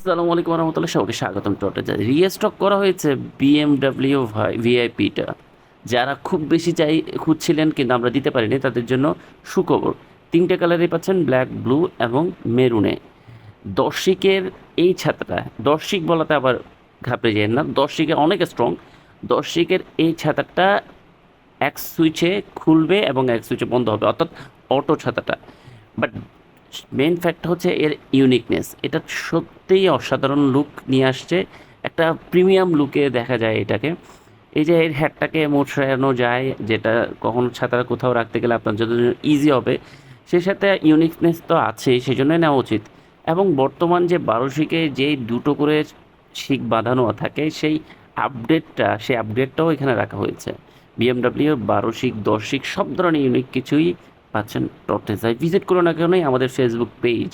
আসসালামু আলাইকুম রহমতুল্লাহ, সবাইকে স্বাগতম। টোটাল রিস্টক করা হয়েছে বিএমডাব্লিউ ভিআইপিটা। যারা খুব বেশি খুঁজছিলেন কিন্তু আমরা দিতে পারিনি, তাদের জন্য সুখবর। তিনটে কালারই পাচ্ছেন, ব্ল্যাক, ব্লু এবং মেরুনে। দর্শিকের এই ছাতাটা, দর্শিক বলাতে আবার ঘাবড়ে যায় না, দর্শিকের অনেক স্ট্রং। দর্শিকের এই ছাতাটা এক সুইচে খুলবে এবং এক সুইচে বন্ধ হবে, অর্থাৎ অটো ছাতাটা। বাট মেন ফ্যাক্ট হচ্ছে এর ইউনিকনেস। এটা সত্যিই অসাধারণ লুক নিয়ে আসছে, একটা প্রিমিয়াম লুকে দেখা যায় এটাকে। এই যে এর হ্যাটটাকে মোছড়ানো যায়, যেটা কখনো ছাতা কোথাও রাখতে গেলে আপনার জন্য ইজি হবে, সেই সাথে ইউনিকনেস তো আছেই, সেই জন্যই নেওয়া উচিত। এবং বর্তমান যে 12 শিকে যে দুটো করে শিক বাঁধানো থাকে, সেই আপডেটটাও এখানে রাখা হয়েছে। বিএমডাব্লিউ 12 শিক, 10 শিক সব ধরনের ইউনিক কিছুই পাচ্ছেন টপটেসায়। ভিজিট করুন না কেনই আমাদের ফেসবুক পেজ